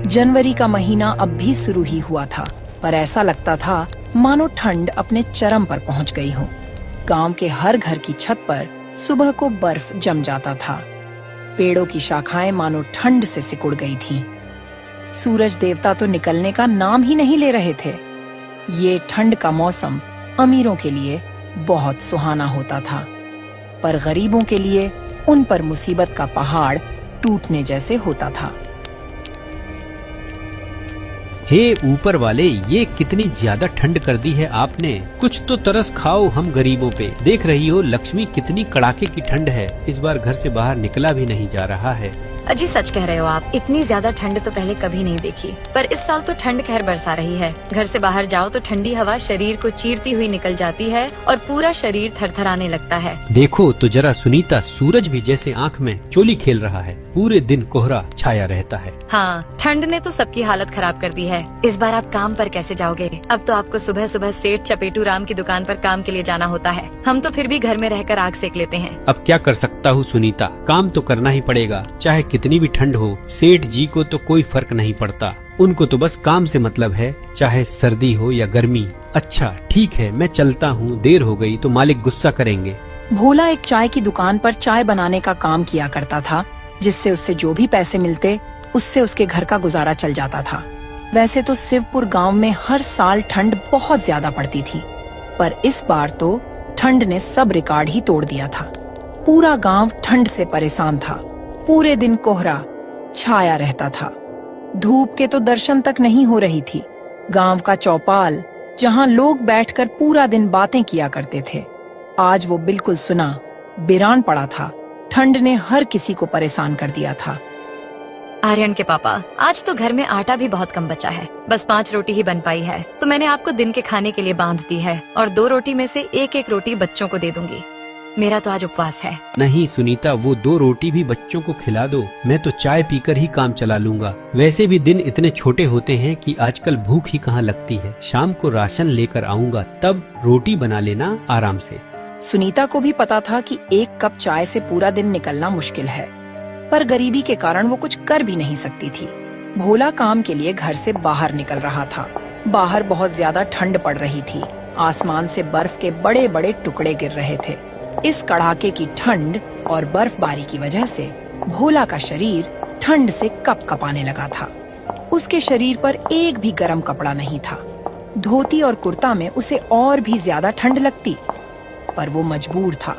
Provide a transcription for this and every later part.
जनवरी का महीना अब भी शुरू ही हुआ था, पर ऐसा लगता था मानो ठंड अपने चरम पर पहुंच गई हो। गांव के हर घर की छत पर सुबह को बर्फ जम जाता था। पेड़ों की शाखाएं मानो ठंड से सिकुड़ गई थीं। सूरज देवता तो निकलने का नाम ही नहीं ले रहे थे। ये ठंड का मौसम अमीरों के लिए बहुत सुहाना होता था, पर गरीबों के लिए उन पर मुसीबत का पहाड़ टूटने जैसे होता था। हे ऊपर वाले, ये कितनी ज्यादा ठंड कर दी है आपने। कुछ तो तरस खाओ हम गरीबों पे। देख रही हो लक्ष्मी, कितनी कड़ाके की ठंड है। इस बार घर से बाहर निकला भी नहीं जा रहा है। अजी सच कह रहे हो आप, इतनी ज्यादा ठंड तो पहले कभी नहीं देखी। पर इस साल तो ठंड खैर बरसा रही है। घर से बाहर जाओ तो ठंडी हवा शरीर को चीरती हुई निकल जाती है और पूरा शरीर थरथराने लगता है। देखो तो जरा सुनीता, सूरज भी जैसे आँख में चोली खेल रहा है। पूरे दिन कोहरा छाया रहता है। हाँ, ठंड ने तो सबकी हालत खराब कर दी है। इस बार आप काम पर कैसे जाओगे? अब तो आपको सुबह सुबह सेठ चपेटू राम की दुकान पर काम के लिए जाना होता है। हम तो फिर भी घर में रहकर आग सेक लेते हैं। अब क्या कर सकता हूँ सुनीता, काम तो करना ही पड़ेगा। चाहे कितनी भी ठंड हो, सेठ जी को तो कोई फर्क नहीं पड़ता। उनको तो बस काम से मतलब है, चाहे सर्दी हो या गर्मी। अच्छा ठीक है, मैं चलता हूँ। देर हो गई तो मालिक गुस्सा करेंगे। भोला एक चाय की दुकान पर चाय बनाने का काम किया करता था, जिससे उससे जो भी पैसे मिलते उससे उसके घर का गुजारा चल जाता था। वैसे तो शिवपुर गांव में हर साल ठंड बहुत ज्यादा पड़ती थी, पर इस बार तो ठंड ने सब रिकॉर्ड ही तोड़ दिया था। पूरा गांव ठंड से परेशान था। पूरे दिन कोहरा छाया रहता था। धूप के तो दर्शन तक नहीं हो रही थी। गांव का चौपाल, जहां लोग बैठकर पूरा दिन बातें किया करते थे, आज वो बिल्कुल सुना वीरान पड़ा था। ठंड ने हर किसी को परेशान कर दिया था। आर्यन के पापा, आज तो घर में आटा भी बहुत कम बचा है। बस 5 रोटी ही बन पाई है, तो मैंने आपको दिन के खाने के लिए बांध दी है और 2 रोटी में से एक रोटी बच्चों को दे दूंगी। मेरा तो आज उपवास है। नहीं सुनीता, वो 2 रोटी भी बच्चों को खिला दो। मैं तो चाय पीकर ही काम चला लूंगा। वैसे भी दिन इतने छोटे होते हैं कि आजकल भूख ही कहाँ लगती है। शाम को राशन लेकर आऊंगा, तब रोटी बना लेना आराम से। सुनीता को भी पता था कि 1 कप चाय से पूरा दिन निकलना मुश्किल है, पर गरीबी के कारण वो कुछ कर भी नहीं सकती थी। भोला काम के लिए घर से बाहर निकल रहा था। बाहर बहुत ज्यादा ठंड पड़ रही थी। आसमान से बर्फ के बड़े बड़े टुकड़े गिर रहे थे। इस कड़ाके की ठंड और बर्फबारी की वजह से भोला का शरीर ठंड से कपकपाने लगा था। उसके शरीर पर एक भी गर्म कपड़ा नहीं था। धोती और कुर्ता में उसे और भी ज्यादा ठंड लगती, पर वो मजबूर था।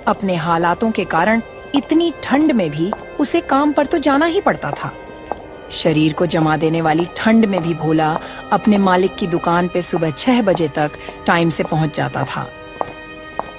अपने हालातों के कारण इतनी ठंड में भी उसे काम पर तो जाना ही पड़ता था। शरीर को जमा देने वाली ठंड में भी भोला अपने मालिक की दुकान पे सुबह 6 बजे तक टाइम से पहुंच जाता था।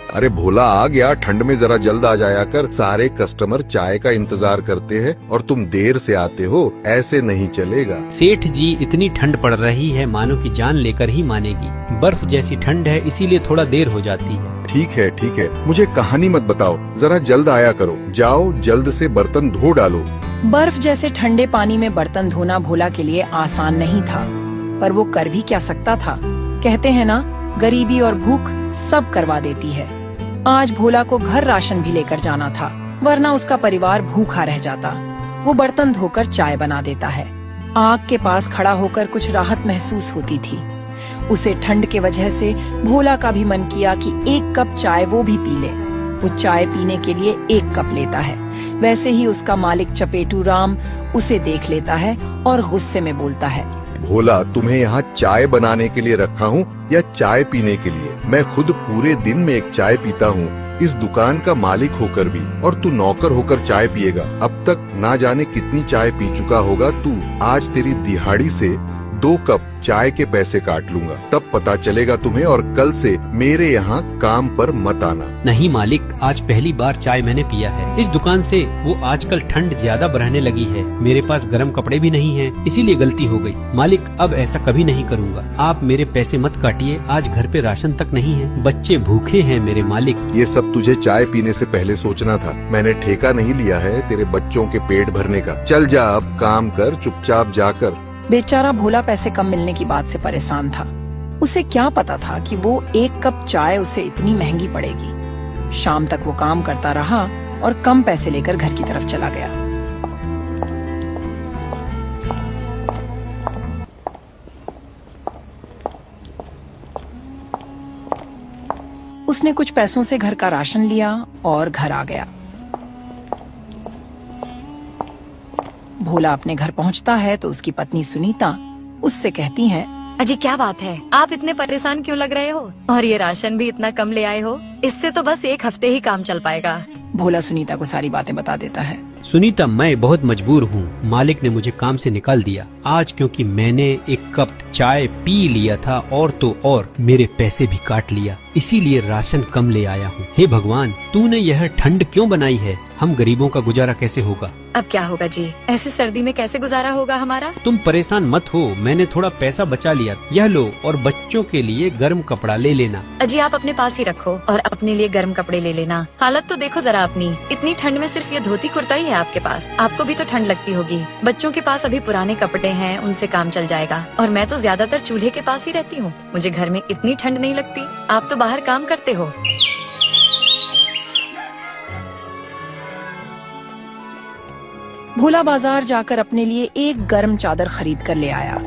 अरे भोला आ गया, ठंड में जरा जल्द आ जाया कर। सारे कस्टमर चाय का इंतजार करते हैं और तुम देर से आते हो। ऐसे नहीं चलेगा। सेठ जी, इतनी ठंड पड़ रही है मानो की जान लेकर ही मानेगी। बर्फ जैसी ठंड है, इसीलिए थोड़ा देर हो जाती है। ठीक है, मुझे कहानी मत बताओ, जरा जल्द आया करो। जाओ जल्द से बर्तन धो डालो। बर्फ जैसे ठंडे पानी में बर्तन धोना भोला के लिए आसान नहीं था, पर वो कर भी क्या सकता था। कहते हैं ना, गरीबी और भूख सब करवा देती है। आज भोला को घर राशन भी लेकर जाना था, वरना उसका परिवार भूखा रह जाता। वो बर्तन धोकर चाय बना देता है। आग के पास खड़ा होकर कुछ राहत महसूस होती थी। उसे ठंड के वजह से भोला का भी मन किया कि 1 कप चाय वो भी पी ले। वो चाय पीने के लिए 1 कप लेता है। वैसे ही उसका मालिक चपेटू राम उसे देख लेता है और गुस्से में बोलता है, भोला, तुम्हें यहाँ चाय बनाने के लिए रखा हूँ या चाय पीने के लिए? मैं खुद पूरे दिन में 1 चाय पीता हूँ, इस दुकान का मालिक होकर भी, और तू नौकर होकर चाय पिएगा। अब तक ना जाने कितनी चाय पी चुका होगा तू। आज तेरी दिहाड़ी से 2 कप चाय के पैसे काट लूंगा, तब पता चलेगा तुम्हें। और कल से मेरे यहाँ काम पर मत आना। नहीं मालिक, आज पहली बार चाय मैंने पिया है इस दुकान से। वो आजकल ठंड ज्यादा बढ़ने लगी है। मेरे पास गर्म कपड़े भी नहीं हैं, इसीलिए गलती हो गई। मालिक, अब ऐसा कभी नहीं करूँगा। आप मेरे पैसे मत काटिए। आज घर पे राशन तक नहीं है, बच्चे भूखे हैं मेरे मालिक। ये सब तुझे चाय पीने से पहले सोचना था। मैंने ठेका नहीं लिया है तेरे बच्चों के पेट भरने का। चल जा, अब काम कर, चुपचाप जाकर। बेचारा भोला पैसे कम मिलने की बात से परेशान था। उसे क्या पता था कि वो 1 कप चाय उसे इतनी महंगी पड़ेगी। शाम तक वो काम करता रहा और कम पैसे लेकर घर की तरफ चला गया। उसने कुछ पैसों से घर का राशन लिया और घर आ गया। भोला अपने घर पहुंचता है तो उसकी पत्नी सुनीता उससे कहती है, अजी क्या बात है, आप इतने परेशान क्यों लग रहे हो? और ये राशन भी इतना कम ले आए हो, इससे तो बस 1 हफ्ते ही काम चल पाएगा। भोला सुनीता को सारी बातें बता देता है। सुनीता, मैं बहुत मजबूर हूँ। मालिक ने मुझे काम से निकाल दिया आज, क्योंकि मैंने 1 कप चाय पी लिया था और तो और मेरे पैसे भी काट लिया, इसीलिए राशन कम ले आया हूँ। हे भगवान, तूने यह ठंड क्यों बनाई है? हम गरीबों का गुजारा कैसे होगा? अब क्या होगा जी, ऐसी सर्दी में कैसे गुजारा होगा हमारा? तुम परेशान मत हो, मैंने थोड़ा पैसा बचा लिया। यह लो, और बच्चों के लिए गर्म कपड़ा ले लेना। अजी आप अपने पास ही रखो और अपने लिए गर्म कपड़े ले लेना। हालत तो देखो जरा अपनी, इतनी ठंड में सिर्फ ये धोती कुर्ता ही है आपके पास। आपको भी तो ठंड लगती होगी। बच्चों के पास अभी पुराने कपड़े हैं, उनसे काम चल जाएगा। और मैं तो ज्यादातर चूल्हे के पास ही रहती हूँ, मुझे घर में इतनी ठंड नहीं लगती। आप तो बाहर काम करते हो। भोला बाजार जाकर अपने लिए एक गर्म चादर खरीद कर ले आया।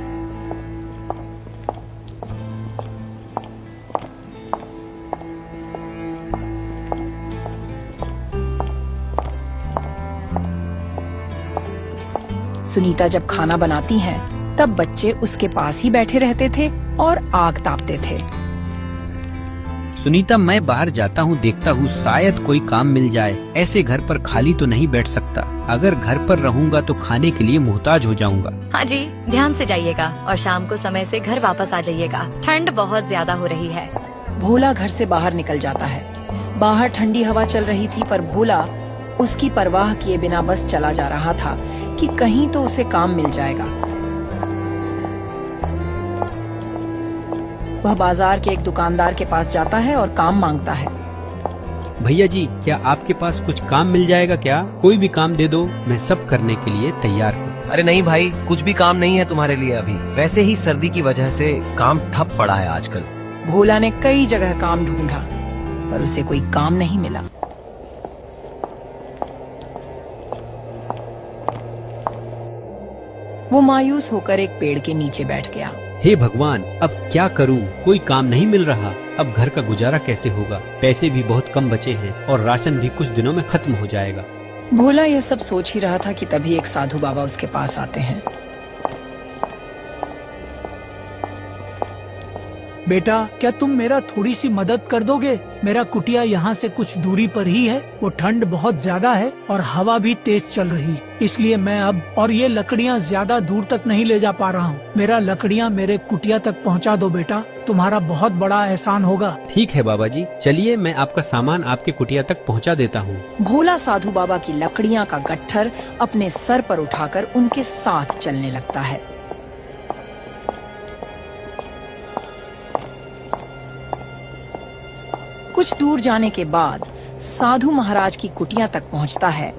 सुनीता जब खाना बनाती है तब बच्चे उसके पास ही बैठे रहते थे और आग तापते थे। सुनीता, मैं बाहर जाता हूँ, देखता हूँ शायद कोई काम मिल जाए। ऐसे घर पर खाली तो नहीं बैठ सकता। अगर घर पर रहूँगा तो खाने के लिए मुहताज हो जाऊँगा। हाँ जी, ध्यान से जाइएगा और शाम को समय से घर वापस आ जाइएगा। ठंड बहुत ज्यादा हो रही है। भोला घर से बाहर निकल जाता है। बाहर ठंडी हवा चल रही थी, पर भोला उसकी परवाह किए बिना बस चला जा रहा था कि कहीं तो उसे काम मिल जाएगा। वह बाजार के एक दुकानदार के पास जाता है और काम मांगता है। भैया जी, क्या आपके पास कुछ काम मिल जाएगा क्या? कोई भी काम दे दो, मैं सब करने के लिए तैयार हूँ। अरे नहीं भाई, कुछ भी काम नहीं है तुम्हारे लिए अभी। वैसे ही सर्दी की वजह से काम ठप पड़ा है आजकल। भोला ने कई जगह काम ढूंढा पर उसे कोई काम नहीं मिला। वो मायूस होकर एक पेड़ के नीचे बैठ गया। हे भगवान, अब क्या करूं? कोई काम नहीं मिल रहा। अब घर का गुजारा कैसे होगा? पैसे भी बहुत कम बचे हैं और राशन भी कुछ दिनों में खत्म हो जाएगा। भोला यह सब सोच ही रहा था कि तभी एक साधु बाबा उसके पास आते हैं। बेटा, क्या तुम मेरा थोड़ी सी मदद कर दोगे? मेरा कुटिया यहाँ से कुछ दूरी पर ही है। वो ठंड बहुत ज्यादा है और हवा भी तेज चल रही है, इसलिए मैं अब और ये लकड़ियाँ ज्यादा दूर तक नहीं ले जा पा रहा हूँ। मेरा लकड़ियाँ मेरे कुटिया तक पहुँचा दो बेटा, तुम्हारा बहुत बड़ा एहसान होगा। ठीक है बाबा जी, चलिए मैं आपका सामान आपके कुटिया तक पहुँचा देता हूँ। भोला साधु बाबा की लकड़ियाँ का गट्ठर अपने सर पर उठाकर उनके साथ चलने लगता है। कुछ दूर जाने के बाद साधु महाराज की कुटिया तक पहुंचता है।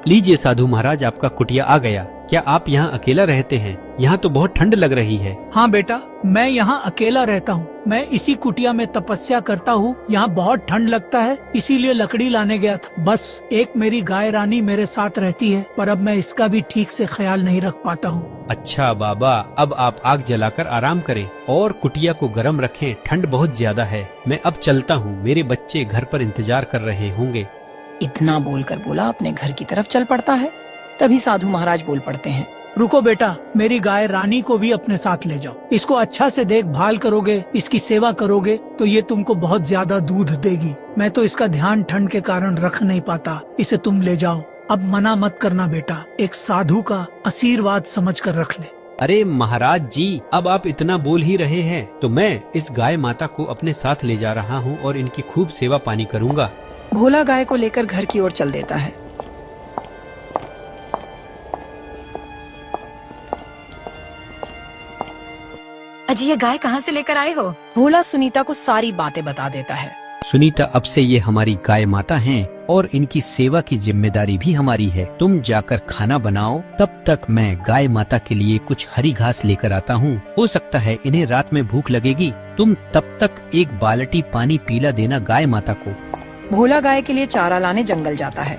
लीजिए साधु महाराज, आपका कुटिया आ गया। क्या आप यहाँ अकेला रहते हैं? यहाँ तो बहुत ठंड लग रही है। हाँ बेटा, मैं यहाँ अकेला रहता हूँ। मैं इसी कुटिया में तपस्या करता हूँ। यहाँ बहुत ठंड लगता है, इसीलिए लकड़ी लाने गया था। बस एक मेरी गाय रानी मेरे साथ रहती है, पर अब मैं इसका भी ठीक से ख्याल नहीं रख पाता हूँ। अच्छा बाबा, अब आप आग जलाकर आराम करें और कुटिया को गर्म रखें। ठंड बहुत ज्यादा है। मैं अब चलता हूँ, मेरे बच्चे घर पर इंतजार कर रहे होंगे। इतना बोलकर भोला अपने घर की तरफ चल पड़ता है। तभी साधु महाराज बोल पड़ते हैं, रुको बेटा, मेरी गाय रानी को भी अपने साथ ले जाओ। इसको अच्छा से देखभाल करोगे, इसकी सेवा करोगे तो ये तुमको बहुत ज्यादा दूध देगी। मैं तो इसका ध्यान ठंड के कारण रख नहीं पाता, इसे तुम ले जाओ। अब मना मत करना बेटा, एक साधु का आशीर्वाद समझकर रख ले। अरे महाराज जी, अब आप इतना बोल ही रहे हैं तो मैं इस गाय माता को अपने साथ ले जा रहा हूँ और इनकी खूब सेवा पानी करूँगा। भोला गाय को लेकर घर की ओर चल देता है। अजी ये गाय कहाँ से लेकर आए हो? भोला सुनीता को सारी बातें बता देता है। सुनीता, अब से ये हमारी गाय माता हैं और इनकी सेवा की जिम्मेदारी भी हमारी है। तुम जाकर खाना बनाओ, तब तक मैं गाय माता के लिए कुछ हरी घास लेकर आता हूँ। हो सकता है इन्हें रात में भूख लगेगी। तुम तब तक एक बाल्टी पानी पीला देना गाय माता को। भोला गाय के लिए चारा लाने जंगल जाता है।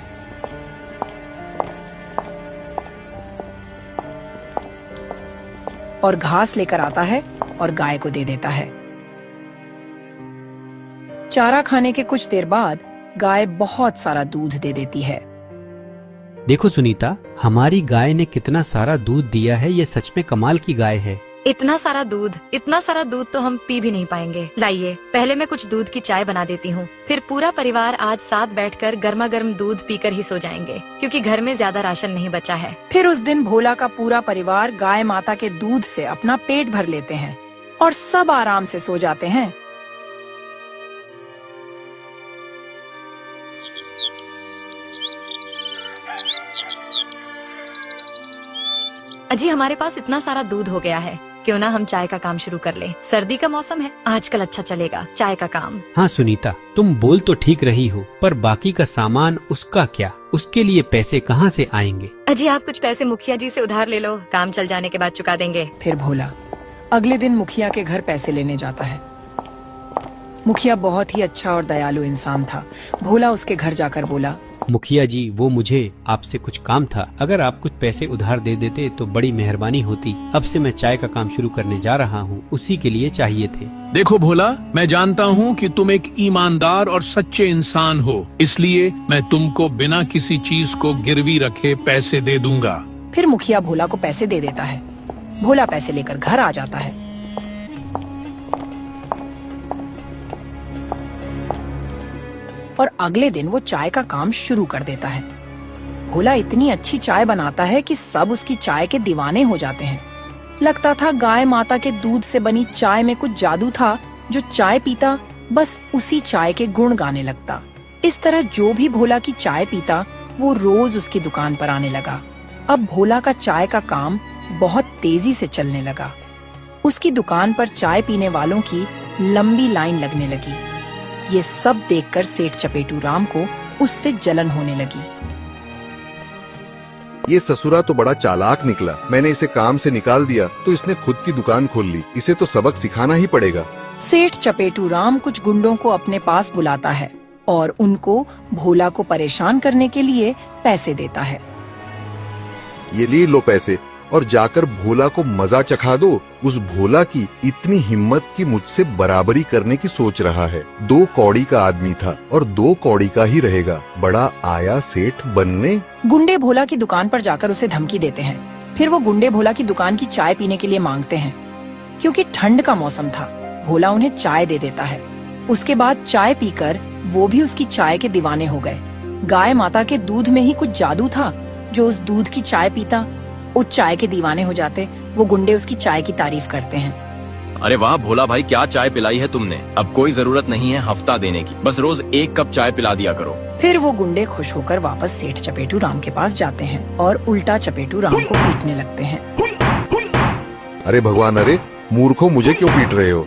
और घास लेकर आता है और गाय को दे देता है। चारा खाने के कुछ देर बाद गाय बहुत सारा दूध दे देती है। देखो सुनीता, हमारी गाय ने कितना सारा दूध दिया है। ये सच में कमाल की गाय है। इतना सारा दूध तो हम पी भी नहीं पाएंगे। लाइए, पहले मैं कुछ दूध की चाय बना देती हूँ, फिर पूरा परिवार आज साथ बैठकर गर्मा गर्म दूध पीकर ही सो जाएंगे, क्योंकि घर में ज्यादा राशन नहीं बचा है। फिर उस दिन भोला का पूरा परिवार गाय माता के दूध से अपना पेट भर लेते हैं और सब आराम से सो जाते हैं। अजी, हमारे पास इतना सारा दूध हो गया है, क्यों ना हम चाय का काम शुरू कर लें। सर्दी का मौसम है, आजकल अच्छा चलेगा चाय का काम। हाँ सुनीता, तुम बोल तो ठीक रही हो, पर बाकी का सामान उसका क्या? उसके लिए पैसे कहाँ से आएंगे? अजी, आप कुछ पैसे मुखिया जी से उधार ले लो, काम चल जाने के बाद चुका देंगे। फिर भोला अगले दिन मुखिया के घर पैसे लेने जाता है। मुखिया बहुत ही अच्छा और दयालु इंसान था। भोला उसके घर जाकर बोला, मुखिया जी, वो मुझे आपसे कुछ काम था। अगर आप कुछ पैसे उधार दे देते तो बड़ी मेहरबानी होती। अब से मैं चाय का काम शुरू करने जा रहा हूँ, उसी के लिए चाहिए थे। देखो भोला, मैं जानता हूँ कि तुम एक ईमानदार और सच्चे इंसान हो, इसलिए मैं तुमको बिना किसी चीज को गिरवी रखे पैसे दे दूंगा। फिर मुखिया भोला को पैसे दे देता है। भोला पैसे लेकर घर आ जाता है। और अगले दिन वो चाय का काम शुरू कर देता है। भोला इतनी अच्छी चाय बनाता है कि सब उसकी चाय के दीवाने हो जाते हैं। लगता था गाय माता के दूध से बनी चाय में कुछ जादू था। जो चाय पीता बस उसी चाय के गुण गाने लगता। इस तरह जो भी भोला की चाय पीता वो रोज उसकी दुकान पर आने लगा। अब भोला का चाय का काम बहुत तेजी से चलने लगा। उसकी दुकान पर चाय पीने वालों की लंबी लाइन लगने लगी। ये सब देखकर सेठ चपेटू राम को उससे जलन होने लगी। ये ससुरा तो बड़ा चालाक निकला। मैंने इसे काम से निकाल दिया तो इसने खुद की दुकान खोल ली। इसे तो सबक सिखाना ही पड़ेगा। सेठ चपेटू राम कुछ गुंडों को अपने पास बुलाता है और उनको भोला को परेशान करने के लिए पैसे देता है। ये ले लो पैसे और जाकर भोला को मजा चखा दो। उस भोला की इतनी हिम्मत कि मुझसे बराबरी करने की सोच रहा है। 2 कौड़ी का आदमी था और 2 कौड़ी का ही रहेगा। बड़ा आया सेठ बनने। गुंडे भोला की दुकान पर जाकर उसे धमकी देते हैं। फिर वो गुंडे भोला की दुकान की चाय पीने के लिए मांगते हैं। क्योंकि ठंड का मौसम था, भोला उन्हें चाय दे देता है। उसके बाद चाय पीकर वो भी उसकी चाय के दीवाने हो गए। गाय माता के दूध में ही कुछ जादू था। जो उस दूध की चाय पीता वो चाय के दीवाने हो जाते। वो गुंडे उसकी चाय की तारीफ करते हैं। अरे वाह भोला भाई, क्या चाय पिलाई है तुमने। अब कोई जरूरत नहीं है हफ्ता देने की, बस रोज 1 कप चाय पिला दिया करो। फिर वो गुंडे खुश होकर वापस सेठ चपेटू राम के पास जाते हैं और उल्टा चपेटू राम को पीटने लगते हैं। अरे भगवान, अरे मूर्खों, मुझे क्यों पीट रहे हो?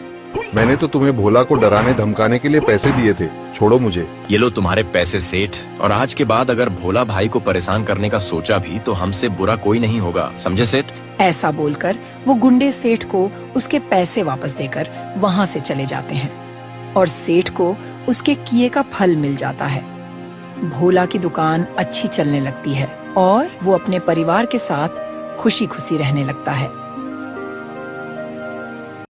मैंने तो तुम्हें भोला को डराने धमकाने के लिए पैसे दिए थे। छोड़ो मुझे। ये लो तुम्हारे पैसे सेठ, और आज के बाद अगर भोला भाई को परेशान करने का सोचा भी तो हमसे बुरा कोई नहीं होगा, समझे सेठ? ऐसा बोलकर वो गुंडे सेठ को उसके पैसे वापस देकर वहाँ से चले जाते हैं और सेठ को उसके किए का फल मिल जाता है। भोला की दुकान अच्छी चलने लगती है और वो अपने परिवार के साथ खुशी खुशी रहने लगता है।